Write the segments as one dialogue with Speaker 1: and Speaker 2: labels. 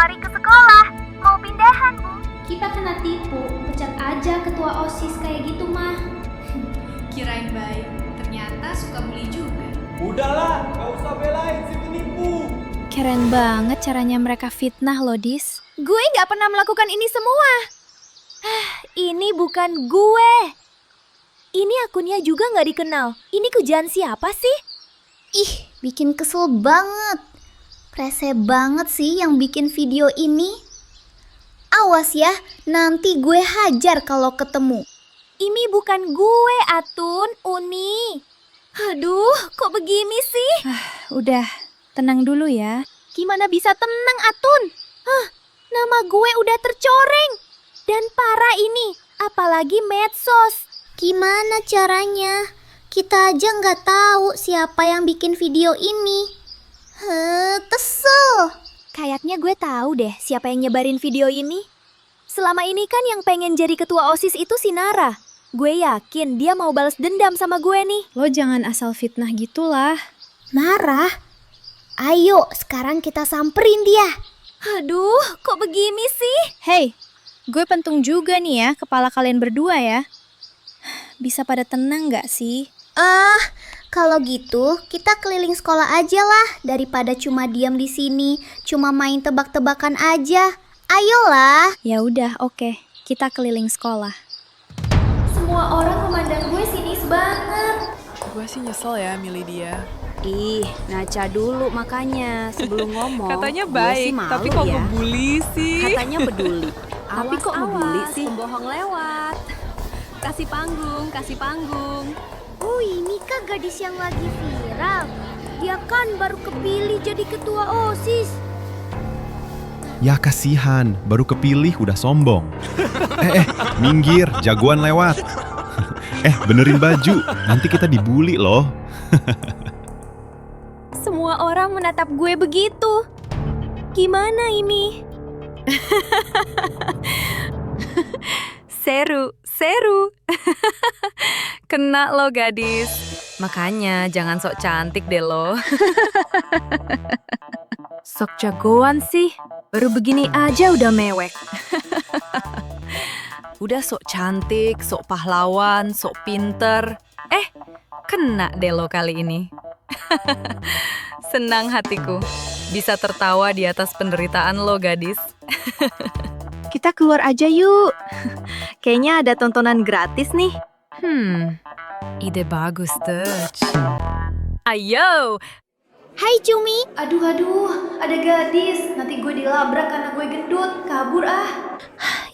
Speaker 1: mari ke sekolah. Mau pindahan, Bu?
Speaker 2: Kita kena tipu, pecat aja ketua OSIS kayak gitu mah.
Speaker 3: Kirain baik, ternyata suka bully juga.
Speaker 4: Udahlah, gak usah belain si penipu.
Speaker 5: Keren banget caranya mereka fitnah loh, Dis.
Speaker 1: Gue gak pernah melakukan ini semua. Ini bukan gue. Ini akunnya juga gak dikenal. Ini kerjaan siapa sih?
Speaker 6: Ih, bikin kesel banget. Rese banget sih yang bikin video ini. Awas ya, nanti gue hajar kalau ketemu.
Speaker 1: Ini bukan gue, Atun, Uni. Aduh, kok begini sih?
Speaker 5: Udah, tenang dulu ya.
Speaker 1: Gimana bisa tenang, Atun? Nama gue udah tercoreng. Dan parah ini, apalagi medsos.
Speaker 6: Gimana caranya? Kita aja nggak tahu siapa yang bikin video ini. Kesel.
Speaker 1: Kayaknya gue tahu deh siapa yang nyebarin video ini. Selama ini kan yang pengen jadi ketua OSIS itu si Nara. Gue yakin dia mau balas dendam sama gue nih.
Speaker 5: Lo jangan asal fitnah gitulah.
Speaker 6: Nara, ayo sekarang kita samperin dia.
Speaker 1: Aduh, kok begini sih?
Speaker 5: Hey, gue pentung juga nih ya kepala kalian berdua ya. Bisa pada tenang gak sih?
Speaker 6: Kalau gitu kita keliling sekolah aja lah daripada cuma diam di sini, cuma main tebak-tebakan aja. Ayolah.
Speaker 5: Ya udah, oke. Kita keliling sekolah.
Speaker 2: Semua orang memandang gue sinis banget.
Speaker 7: Gue sih nyesel ya milih dia.
Speaker 8: Ih, ngaca dulu makanya sebelum ngomong.
Speaker 7: Katanya
Speaker 8: gue
Speaker 7: baik,
Speaker 8: sih malu
Speaker 7: tapi kok
Speaker 8: ya.
Speaker 7: ngebully sih?
Speaker 8: Katanya peduli. Tapi kok ngebully sih?
Speaker 3: Pembohong lewat. Kasih panggung, kasih panggung.
Speaker 1: Ini kah gadis yang lagi viral? Dia kan baru kepilih jadi ketua OSIS.
Speaker 9: Ya kasihan, baru kepilih udah sombong. Minggir, jagoan lewat. Benerin baju, nanti kita dibully loh.
Speaker 1: Semua orang menatap gue begitu. Gimana ini?
Speaker 3: Seru. Kena lo gadis. Makanya jangan sok cantik deh lo. Sok jagoan sih. Baru begini aja udah mewek. Udah sok cantik, sok pahlawan, sok pinter. Kena deh lo kali ini. Senang hatiku. Bisa tertawa di atas penderitaan lo gadis.
Speaker 5: Kita keluar aja yuk.
Speaker 3: Kayaknya ada tontonan gratis nih. Ide bagus, Touch. Ayo!
Speaker 1: Hai Cumi.
Speaker 2: Aduh, ada gadis. Nanti gue dilabrak karena gue gendut. Kabur ah.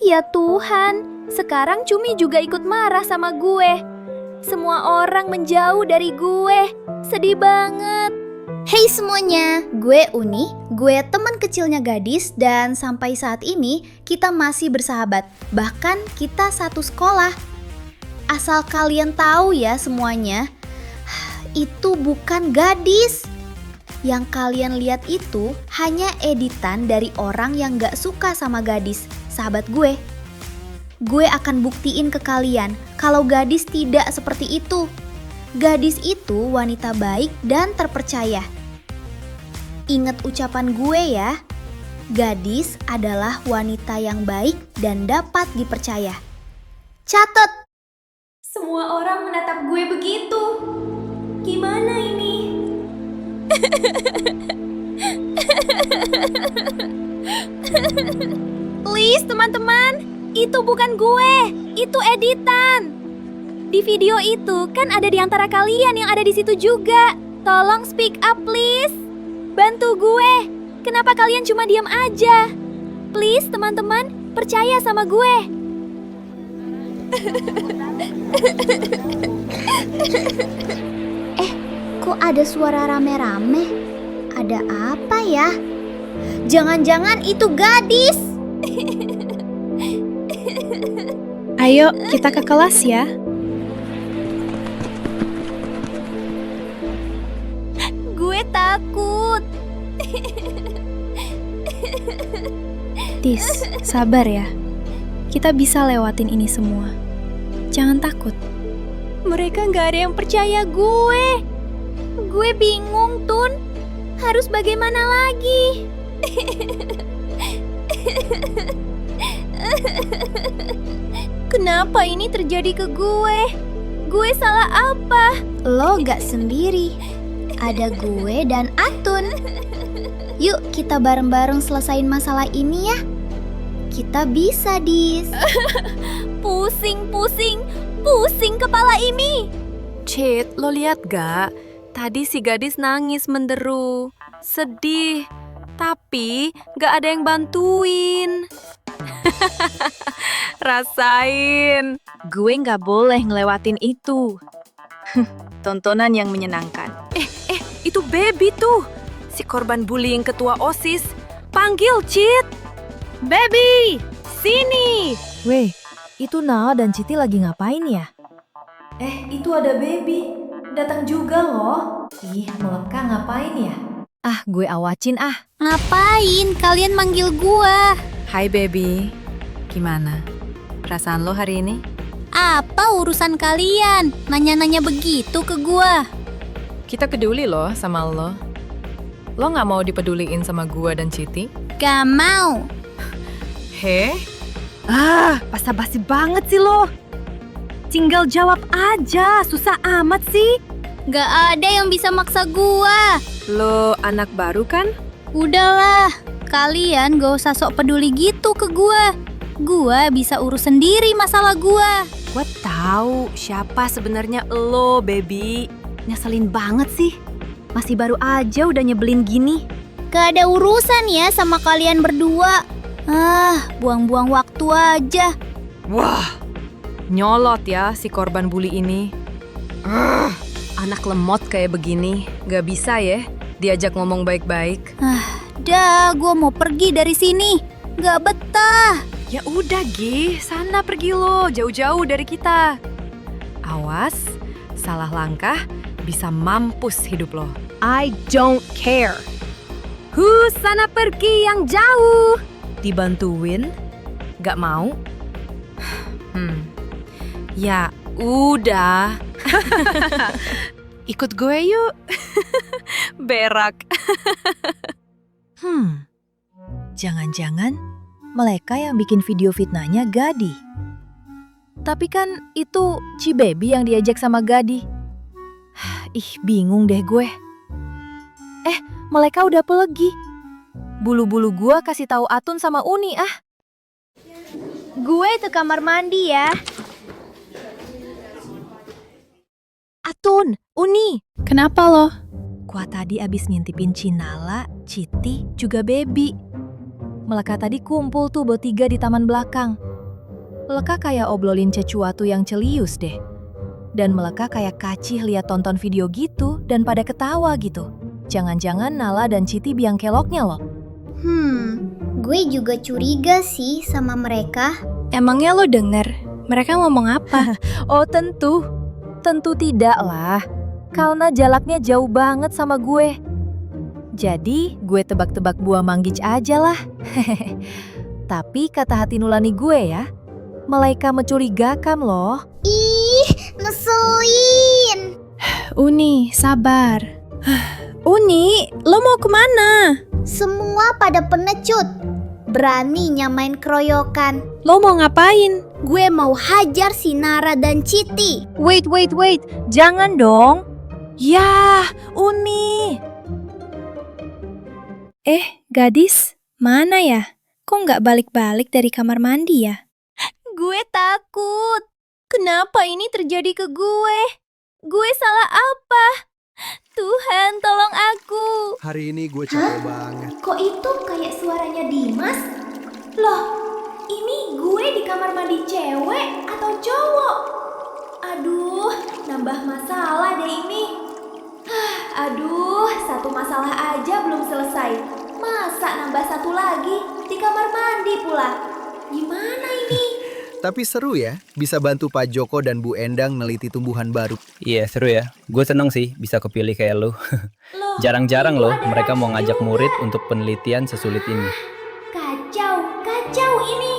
Speaker 1: Ya Tuhan, sekarang Cumi juga ikut marah sama gue. Semua orang menjauh dari gue. Sedih banget.
Speaker 6: Hey semuanya, gue Uni, gue teman kecilnya gadis dan sampai saat ini kita masih bersahabat. Bahkan kita satu sekolah. Asal kalian tahu ya semuanya, itu bukan gadis. Yang kalian lihat itu hanya editan dari orang yang gak suka sama gadis, sahabat gue. Gue akan buktiin ke kalian kalau gadis tidak seperti itu. Gadis itu wanita baik dan terpercaya. Ingat ucapan gue ya, gadis adalah wanita yang baik dan dapat dipercaya. Catat!
Speaker 2: Semua orang menatap gue begitu. Gimana ini?
Speaker 1: Please teman-teman, itu bukan gue, itu editan. Di video itu kan ada di antara kalian yang ada di situ juga. Tolong speak up please. Bantu gue. Kenapa kalian cuma diam aja? Please teman-teman, percaya sama gue.
Speaker 6: Kok ada suara rame-rame? Ada apa ya? Jangan-jangan itu gadis.
Speaker 5: Ayo, kita ke kelas ya.
Speaker 1: Gue takut.
Speaker 5: Tis, sabar ya. Kita bisa lewatin ini semua. Jangan takut.
Speaker 1: Mereka gak ada yang percaya gue. Gue bingung, Tun. Harus bagaimana lagi? ini terjadi ke gue? Gue salah apa?
Speaker 6: Lo gak sendiri. Ada gue dan Atun. Yuk kita bareng-bareng selesain masalah ini ya. Kita bisa, Dis.
Speaker 1: Pusing kepala ini.
Speaker 3: Cit, lo lihat gak? Tadi si gadis nangis menderu. Sedih. Tapi gak ada yang bantuin. Rasain. Gue gak boleh ngelewatin itu. Tontonan yang menyenangkan. Itu Baby tuh. Si korban bullying ketua OSIS. Panggil, Cit. Baby, sini.
Speaker 5: Weh, itu Nala dan Citi lagi ngapain ya?
Speaker 2: Itu ada Baby. Datang juga loh. Ih, Meleka ngapain ya?
Speaker 3: Ah, gue awacin ah.
Speaker 1: Ngapain kalian manggil gua?
Speaker 3: Hai Baby. Gimana? Perasaan lo hari ini?
Speaker 1: Apa urusan kalian? Nanya-nanya begitu ke gua.
Speaker 7: Kita peduli loh sama lo. Lo nggak mau dipeduliin sama gua dan Citi?
Speaker 1: Gak mau.
Speaker 3: Heh? Ah, basa-basi banget sih lo. Tinggal jawab aja, susah amat sih.
Speaker 1: Gak ada yang bisa maksa gua.
Speaker 3: Lo anak baru kan?
Speaker 1: Udahlah, kalian gak usah sok peduli gitu ke gua. Gua bisa urus sendiri masalah gua.
Speaker 3: Gua tahu siapa sebenarnya lo, Baby. Nyeselin banget sih. Masih baru aja udah nyebelin gini.
Speaker 1: Gak ada urusan ya sama kalian berdua. Buang-buang waktu aja.
Speaker 3: Wah, nyolot ya si korban bully ini. Anak lemot kayak begini, gak bisa ya diajak ngomong baik-baik.
Speaker 1: Dah, gua mau pergi dari sini. Gak betah.
Speaker 3: Ya udah Gi, sana pergi lo, jauh-jauh dari kita. Awas, salah langkah bisa mampus hidup lo. I don't care. Sana pergi yang jauh. Dibantuin? Gak mau? Ya udah. Ikut gue yuk. Berak.
Speaker 5: Jangan-jangan mereka yang bikin video fitnahnya Gadi. Tapi kan itu Ci Baby yang diajak sama Gadi. Ih, bingung deh gue. Mereka udah pergi. Bulu-bulu gue kasih tahu Atun sama Uni ah.
Speaker 1: Gue ke kamar mandi ya.
Speaker 5: Atun, Uni.
Speaker 7: Kenapa lo?
Speaker 5: Gua tadi abis ngintipin Cinala, Citi, juga Baby. Mereka tadi kumpul tuh bertiga di taman belakang. Mereka kayak obrolin sesuatu yang celius deh. Dan mereka kayak kacih lihat tonton video gitu dan pada ketawa gitu. Jangan-jangan Nala dan Citi biang keloknya loh.
Speaker 6: Gue juga curiga sih sama mereka.
Speaker 5: Emangnya lo denger? Mereka ngomong apa? Oh tentu. Tentu tidak lah. Karena jalaknya jauh banget sama gue. Jadi gue tebak-tebak buah manggis aja lah. Tapi kata hati nurani gue ya, mereka mencurigakan loh.
Speaker 6: Ih, ngeselin.
Speaker 5: Uni, sabar. Uni, lo mau kemana?
Speaker 6: Semua pada pengecut. Berani nyamain keroyokan.
Speaker 5: Lo mau ngapain?
Speaker 6: Gue mau hajar si Nara dan Citi.
Speaker 5: Wait. Jangan dong. Yah, Uni. Gadis, mana ya? Kok nggak balik-balik dari kamar mandi ya?
Speaker 1: Gue takut. Kenapa ini terjadi ke gue? Gue salah apa? Tuhan, tolong aku.
Speaker 4: Hari ini gue capek banget.
Speaker 2: Kok itu kayak suaranya Dimas? Loh, ini gue di kamar mandi cewek atau cowok? Aduh, nambah masalah deh ini. Aduh, satu masalah aja belum selesai. Masa nambah satu lagi di kamar mandi pula? Gimana ini?
Speaker 10: Tapi seru ya, bisa bantu Pak Joko dan Bu Endang neliti tumbuhan baru.
Speaker 11: Iya seru ya, gue seneng sih bisa kepilih kayak lu. Jarang-jarang loh mereka mau ngajak murid untuk penelitian sesulit ini.
Speaker 2: Kacau ini.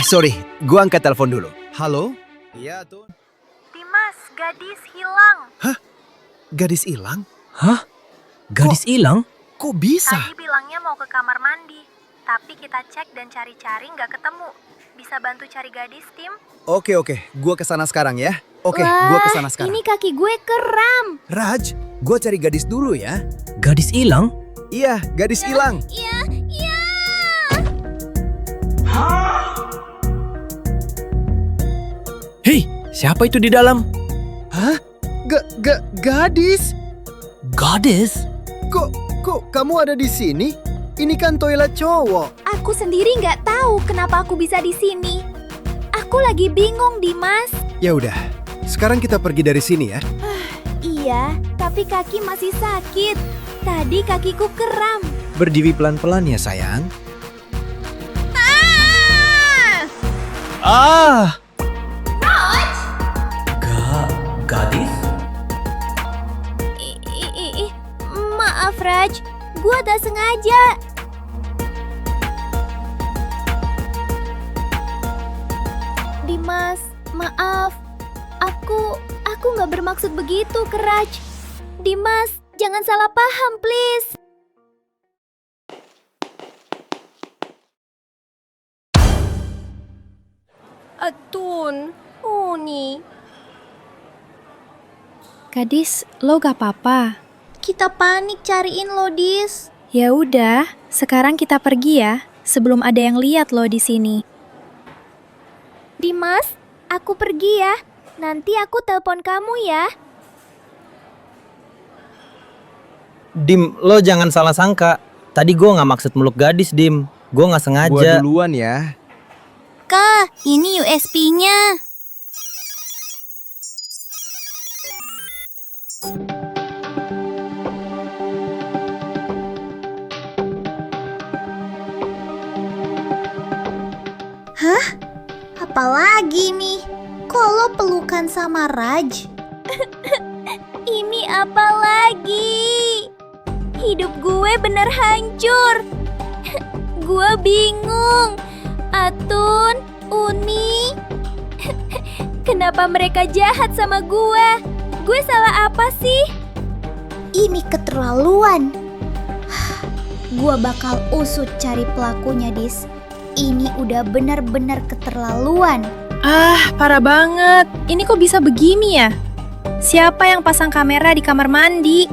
Speaker 10: Sorry, gue angkat telepon dulu. Halo? Iya tuh.
Speaker 5: Dimas, gadis hilang.
Speaker 10: Hah? Gadis hilang?
Speaker 11: Hah? Gadis hilang?
Speaker 10: Kok bisa?
Speaker 5: Tadi bilangnya mau ke kamar mandi, tapi kita cek dan cari-cari nggak ketemu. Bisa bantu cari gadis, Tim?
Speaker 10: Oke, gua kesana sekarang ya. Oke,
Speaker 2: Wah,
Speaker 10: gua kesana sekarang.
Speaker 2: ini kaki gue kram.
Speaker 10: Raj, gua cari gadis dulu ya.
Speaker 11: Gadis hilang?
Speaker 10: Iya, gadis hilang.
Speaker 2: Iya.
Speaker 11: Hei, siapa itu di dalam?
Speaker 4: Hah? Gadis?
Speaker 11: Gadis?
Speaker 4: Kok kamu ada di sini? Ini kan toilet cowok.
Speaker 2: Aku sendiri nggak tahu kenapa aku bisa di sini. Aku lagi bingung, Dimas.
Speaker 4: Ya udah, sekarang kita pergi dari sini ya.
Speaker 2: Iya, tapi kaki masih sakit. Tadi kakiku kram.
Speaker 10: Berdiri pelan-pelan ya, sayang.
Speaker 11: Gadis?
Speaker 2: Maaf, Raj. Gua gak sengaja. Dimas, maaf. Aku gak bermaksud begitu ke Raj. Dimas, jangan salah paham, please.
Speaker 1: Atun, Uni.
Speaker 5: Gadis, lo gak apa-apa.
Speaker 6: Kita panik cariin lo, Dis.
Speaker 5: Ya udah, sekarang kita pergi ya, sebelum ada yang lihat lo di sini.
Speaker 2: Dimas, aku pergi ya. Nanti aku telepon kamu ya.
Speaker 11: Dim, lo jangan salah sangka. Tadi gue nggak maksud meluk gadis, Dim. Gue nggak
Speaker 4: Gua
Speaker 11: sengaja.
Speaker 4: duluan ya.
Speaker 2: Kak, ini USB-nya.
Speaker 6: Hah? Apalagi nih? Kok lo pelukan sama Raj?
Speaker 2: Ini apa lagi? Hidup gue bener hancur. Gue bingung. Atun, Uni. Kenapa mereka jahat sama gue? Gue salah apa sih?
Speaker 6: Ini keterlaluan. Gua bakal usut cari pelakunya, Dis. Ini udah benar-benar keterlaluan.
Speaker 5: Ah, parah banget. Ini kok bisa begini ya? Siapa yang pasang kamera di kamar mandi?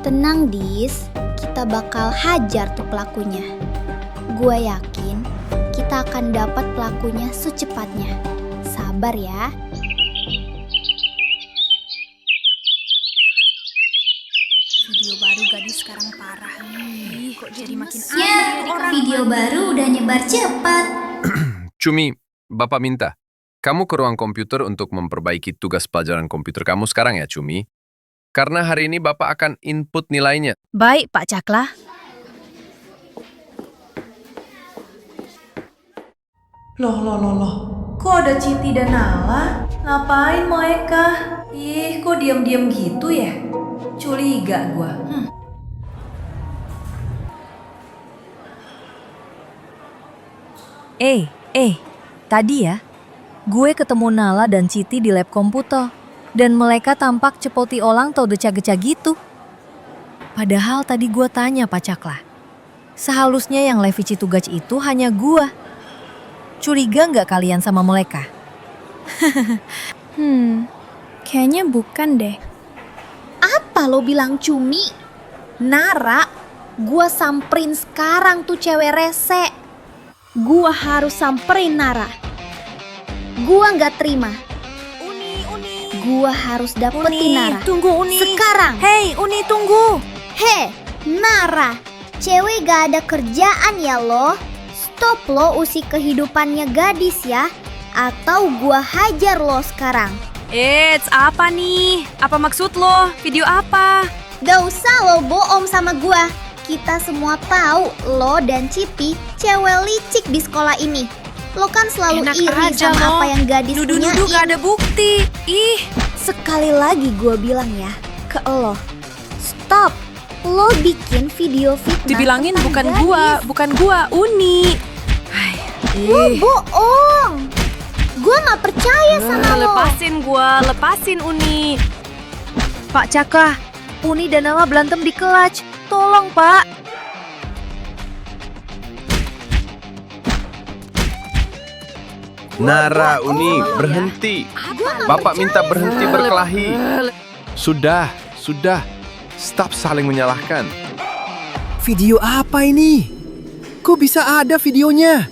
Speaker 6: Tenang, Dis. Kita bakal hajar tuh pelakunya. Gua yakin kita akan dapat pelakunya secepatnya. Sabar ya.
Speaker 5: Video baru gadis sekarang parah. Kok jadi makin
Speaker 6: Video baru udah nyebar cepat.
Speaker 12: Cumi, Bapak minta, kamu ke ruang komputer untuk memperbaiki tugas pelajaran komputer kamu sekarang ya, Cumi. Karena hari ini Bapak akan input nilainya.
Speaker 5: Baik, Pak Cakla.
Speaker 3: Loh. Kok ada Citi dan Nala? Ngapain mereka? Ih, kok diam-diam gitu ya? Curiga gua.
Speaker 5: Tadi ya, gue ketemu Nala dan Citi di lab komputer. Dan mereka tampak cepoti olang atau decak-decak gitu. Padahal tadi gue tanya Pak Cakla. Sehalusnya yang Levici tugas itu hanya gue. Curiga nggak kalian sama mereka?
Speaker 1: Kayaknya bukan deh.
Speaker 6: Apa lo bilang, Cumi? Nara, gua samperin sekarang tuh cewek rese. Gua harus samperin Nara. Gua nggak terima.
Speaker 1: Uni.
Speaker 6: Gua harus dapetin Nara.
Speaker 1: Tunggu Uni.
Speaker 6: Sekarang.
Speaker 1: Hei, Uni tunggu.
Speaker 6: He, Nara, cewek gak ada kerjaan ya lo. Stop lo usik kehidupannya gadis ya. Atau gua hajar lo sekarang.
Speaker 5: Apa nih? Apa maksud lo? Video apa?
Speaker 6: Gak usah lo bohong sama gua. Kita semua tahu lo dan Citi cewek licik di sekolah ini. Lo kan selalu
Speaker 5: Enak
Speaker 6: iri
Speaker 5: aja
Speaker 6: sama
Speaker 5: lo.
Speaker 6: apa yang gadis
Speaker 5: Nuduh-nuduh
Speaker 6: punyain.
Speaker 5: gak ada bukti. Ih,
Speaker 6: Sekali lagi gue bilang ya ke lo, stop. Lo bikin video fitnah
Speaker 5: dibilangin
Speaker 6: tentang
Speaker 5: bukan
Speaker 6: gadis.
Speaker 5: gua, Uni.
Speaker 6: Lo bohong. Gue gak percaya sama lo.
Speaker 5: Lepasin Uni. Pak Cakla, Uni dan Nala berantem di kelas. Tolong, Pak.
Speaker 12: Nara, Uni, berhenti. Bapak minta berhenti berkelahi. Sudah. Stop saling menyalahkan.
Speaker 4: Video apa ini? Kok bisa ada videonya?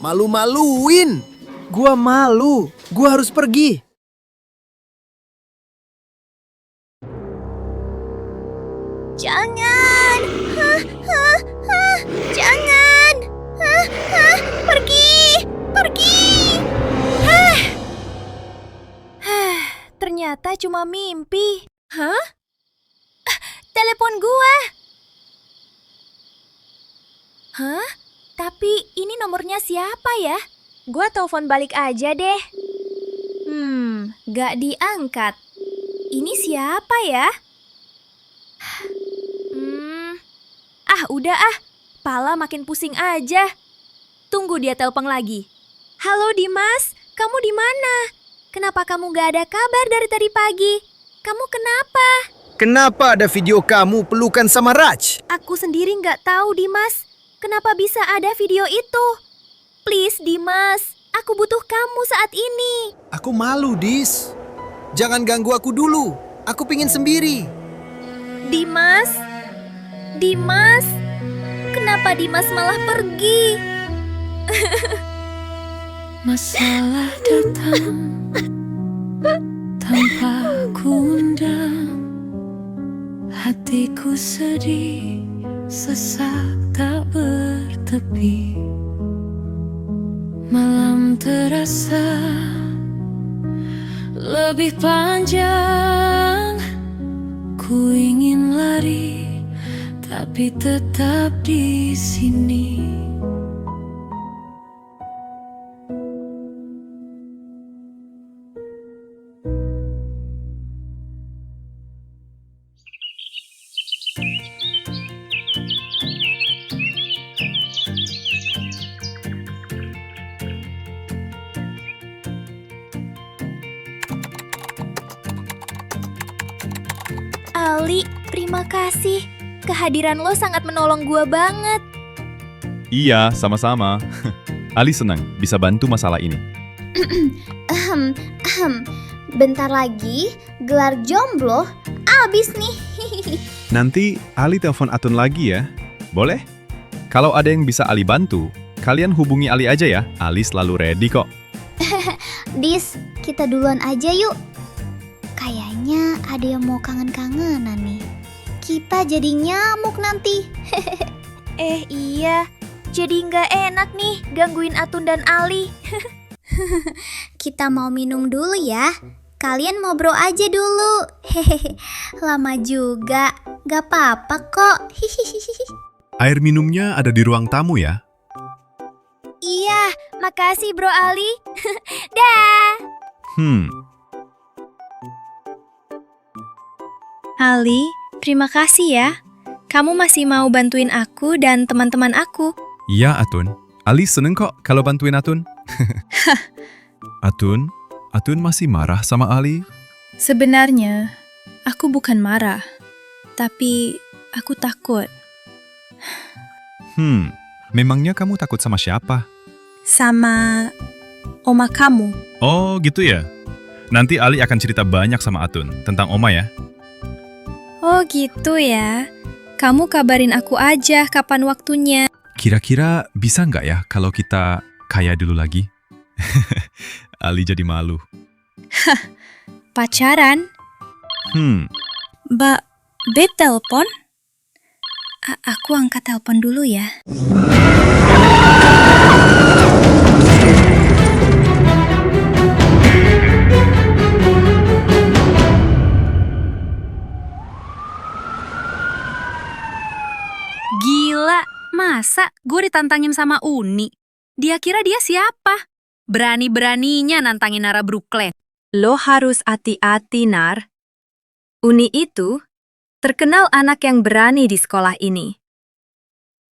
Speaker 4: Malu-maluin. Gua malu. Gua harus pergi.
Speaker 2: Jangan! Jangan! Pergi!
Speaker 1: Ternyata cuma mimpi. Hah? Telepon gua. Hah? Tapi ini nomornya siapa ya? Gua telepon balik aja deh. Gak diangkat. Ini siapa ya? Udah Pala makin pusing aja. Tunggu dia telepon lagi. Halo Dimas, kamu di mana? Kenapa kamu gak ada kabar dari tadi pagi? Kamu kenapa?
Speaker 4: Kenapa ada video kamu pelukan sama Raj?
Speaker 1: Aku sendiri gak tahu Dimas. Kenapa bisa ada video itu? Please Dimas, aku butuh kamu saat ini.
Speaker 4: Aku malu, Dis. Jangan ganggu aku dulu. Aku pingin sendiri.
Speaker 1: Dimas, kenapa Dimas malah pergi?
Speaker 13: Masalah datang tanpa kuundang, hatiku sedih, sesak tak bertepi. Malam terasa lebih panjang, ku ingin lari tapi tetap di sini.
Speaker 1: Ali, terima kasih. Kehadiran lo sangat menolong gua banget.
Speaker 9: Iya, sama-sama. Ali senang bisa bantu masalah ini.
Speaker 6: Bentar lagi, gelar jomblo abis nih.
Speaker 9: Nanti Ali telepon Atun lagi ya. Boleh? Kalau ada yang bisa Ali bantu, kalian hubungi Ali aja ya. Ali selalu ready kok.
Speaker 6: Dis, kita duluan aja yuk. Kayaknya ada yang mau kangen-kangenan nih. Kita jadi nyamuk nanti.
Speaker 1: Iya, jadi nggak enak nih gangguin Atun dan Ali.
Speaker 6: Kita mau minum dulu ya. Kalian mau bro aja dulu. Hehehe, lama juga. Gak apa-apa kok.
Speaker 9: Air minumnya ada di ruang tamu ya.
Speaker 1: Iya, makasih bro Ali. Dah.
Speaker 5: Ali, terima kasih ya. Kamu masih mau bantuin aku dan teman-teman aku.
Speaker 9: Iya, Atun. Ali seneng kok kalau bantuin Atun. Atun masih marah sama Ali?
Speaker 5: Sebenarnya, aku bukan marah. Tapi, aku takut.
Speaker 9: Memangnya kamu takut sama siapa?
Speaker 5: Sama oma kamu.
Speaker 9: Oh, gitu ya? Nanti Ali akan cerita banyak sama Atun tentang oma ya.
Speaker 5: Oh gitu ya. Kamu kabarin aku aja kapan waktunya.
Speaker 9: Kira-kira bisa nggak ya kalau kita kaya dulu lagi? Ali jadi malu.
Speaker 5: Pacaran? Beb telepon? Aku angkat telepon dulu ya.
Speaker 3: Gila, masa gue ditantangin sama Uni? Dia kira dia siapa? Berani-beraninya nantangin Nara Brooklyn.
Speaker 5: Lo harus hati-hati, Nar. Uni itu terkenal anak yang berani di sekolah ini.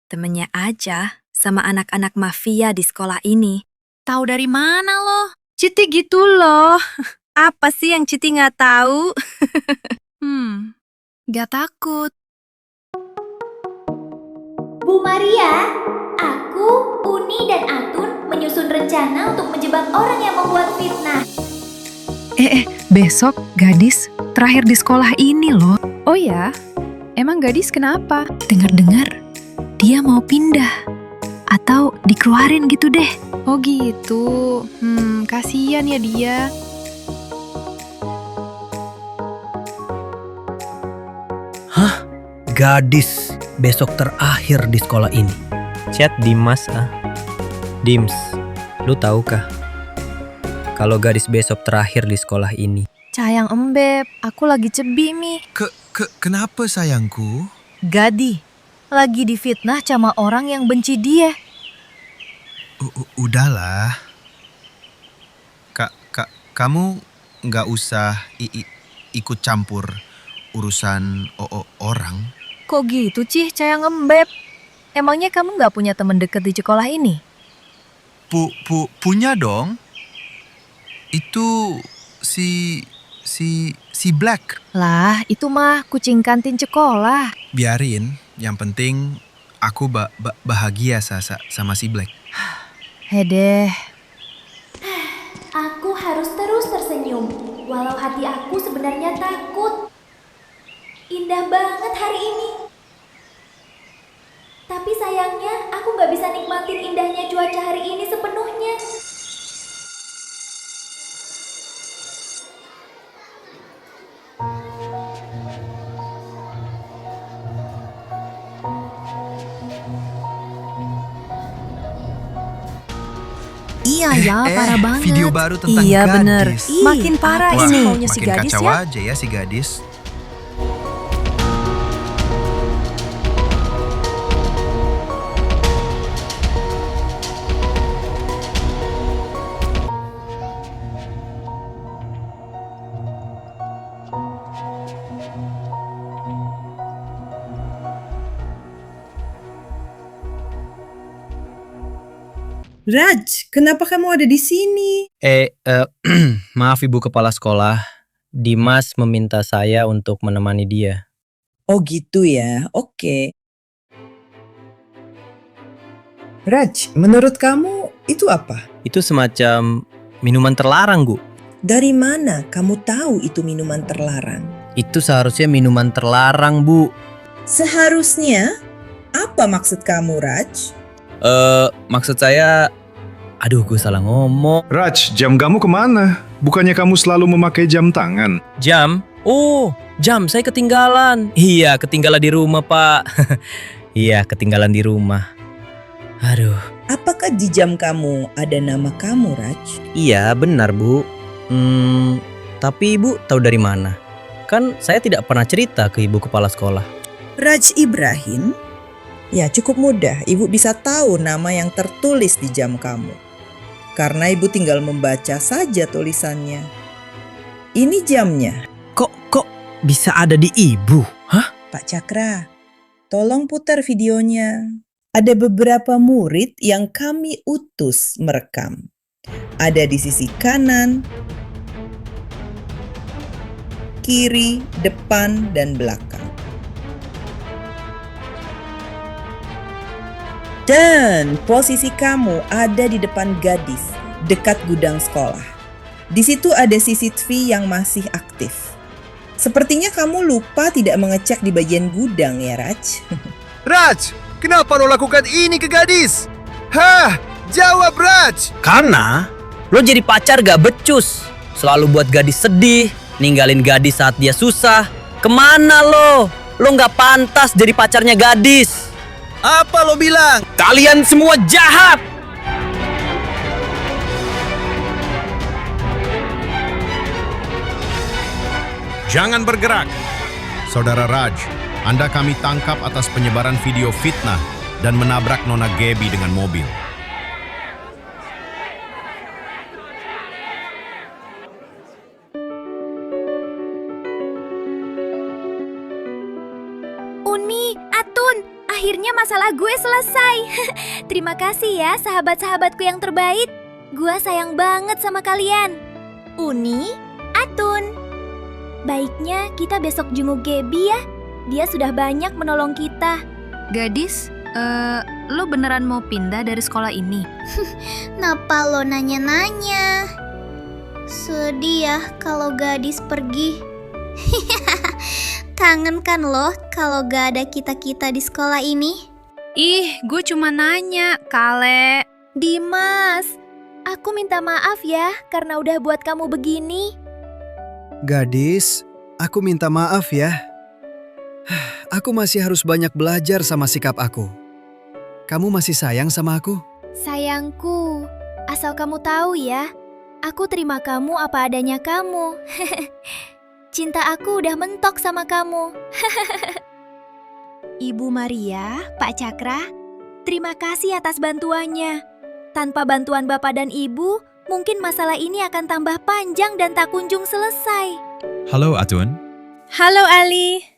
Speaker 5: Temennya aja sama anak-anak mafia di sekolah ini.
Speaker 3: Tahu dari mana lo?
Speaker 5: Citi gitu loh. Apa sih yang Citi nggak tahu?
Speaker 3: Gak takut.
Speaker 2: Bu Maria, aku, Uni, dan Atun menyusun rencana untuk menjebak orang yang membuat fitnah.
Speaker 3: Besok gadis terakhir di sekolah ini loh. Oh ya? Emang gadis kenapa? Dengar-dengar dia mau pindah. Atau dikeluarin gitu deh. Oh gitu. Kasihan ya dia.
Speaker 10: Hah? Gadis besok terakhir di sekolah ini.
Speaker 11: Chat Dimas Dims, lu tahukah kalau gadis besok terakhir di sekolah ini?
Speaker 5: Sayang Embeb, aku lagi cebi Mi.
Speaker 14: Kenapa sayangku?
Speaker 5: Gadi, lagi difitnah sama orang yang benci dia.
Speaker 14: Udahlah. Kamu nggak usah ikut campur urusan orang.
Speaker 5: Kok gitu Cih, Sayang Embeb? Emangnya kamu nggak punya teman deket di sekolah ini?
Speaker 14: Punya dong. Itu si Black.
Speaker 5: Lah, itu mah kucing kantin sekolah.
Speaker 14: Biarin, yang penting aku bahagia sama si Black.
Speaker 5: Hedeh.
Speaker 2: Aku harus terus tersenyum, walau hati aku sebenarnya takut. Indah banget hari ini. Tapi sayangnya aku gak bisa nikmatin indahnya cuaca hari ini sepenuhnya.
Speaker 5: Iya ya, parah banget.
Speaker 14: Video baru tentang
Speaker 5: iya,
Speaker 14: gadis.
Speaker 5: Bener. Makin parah
Speaker 14: Wah,
Speaker 5: ini maunya si
Speaker 14: makin
Speaker 5: gadis
Speaker 14: kacau
Speaker 5: ya.
Speaker 14: aja ya si gadis.
Speaker 15: Raj, kenapa kamu ada di sini?
Speaker 11: Maaf Ibu Kepala Sekolah, Dimas meminta saya untuk menemani dia.
Speaker 15: Oh gitu ya, oke. Raj, menurut kamu itu apa?
Speaker 11: Itu semacam minuman terlarang, Bu.
Speaker 15: Dari mana kamu tahu itu minuman terlarang?
Speaker 11: Itu seharusnya minuman terlarang, Bu.
Speaker 15: Seharusnya? Apa maksud kamu, Raj?
Speaker 11: Maksud saya... Aduh, gue salah ngomong.
Speaker 9: Raj, jam kamu kemana? Bukannya kamu selalu memakai jam tangan?
Speaker 11: Jam? Oh, jam saya ketinggalan. Iya, ketinggalan di rumah, Pak. Iya, ketinggalan di rumah. Aduh.
Speaker 15: Apakah di jam kamu ada nama kamu, Raj?
Speaker 11: Iya, benar, Bu. Tapi Ibu tahu dari mana? Kan saya tidak pernah cerita ke Ibu Kepala Sekolah.
Speaker 15: Raj Ibrahim? Ya, cukup mudah. Ibu bisa tahu nama yang tertulis di jam kamu. Karena ibu tinggal membaca saja tulisannya. Ini jamnya.
Speaker 10: Kok bisa ada di ibu? Hah?
Speaker 15: Pak Cakra, tolong putar videonya. Ada beberapa murid yang kami utus merekam. Ada di sisi kanan, kiri, depan, dan belakang. Dan posisi kamu ada di depan gadis, dekat gudang sekolah. Di situ ada CCTV yang masih aktif. Sepertinya kamu lupa tidak mengecek di bagian gudang ya, Raj?
Speaker 4: Raj, kenapa lo lakukan ini ke gadis? Hah, jawab Raj!
Speaker 11: Karena lo jadi pacar gak becus. Selalu buat gadis sedih, ninggalin gadis saat dia susah. Kemana lo? Lo gak pantas jadi pacarnya gadis.
Speaker 10: Apa lo bilang?
Speaker 11: Kalian semua jahat!
Speaker 9: Jangan bergerak. Saudara Raj, Anda kami tangkap atas penyebaran video fitnah dan menabrak Nona Gaby dengan mobil.
Speaker 1: Uni, Atun, akhirnya masalah gue selesai. Terima kasih ya sahabat-sahabatku yang terbaik. Gue sayang banget sama kalian. Uni, Atun. Baiknya kita besok jenguk Gaby ya. Dia sudah banyak menolong kita.
Speaker 5: Gadis, Lo beneran mau pindah dari sekolah ini?
Speaker 6: Napa lo nanya-nanya? Sedih ya kalau gadis pergi. Kangen kan lo kalau gak ada kita-kita di sekolah ini?
Speaker 5: Ih, gue cuma nanya, Kale.
Speaker 1: Dimas, aku minta maaf ya karena udah buat kamu begini.
Speaker 10: Gadis, aku minta maaf ya. Aku masih harus banyak belajar sama sikap aku. Kamu masih sayang sama aku?
Speaker 1: Sayangku, asal kamu tahu ya, aku terima kamu apa adanya kamu. Cinta aku udah mentok sama kamu. Ibu Maria, Pak Cakra, terima kasih atas bantuannya. Tanpa bantuan Bapak dan Ibu, mungkin masalah ini akan tambah panjang dan tak kunjung selesai.
Speaker 9: Halo Atun.
Speaker 5: Halo Ali.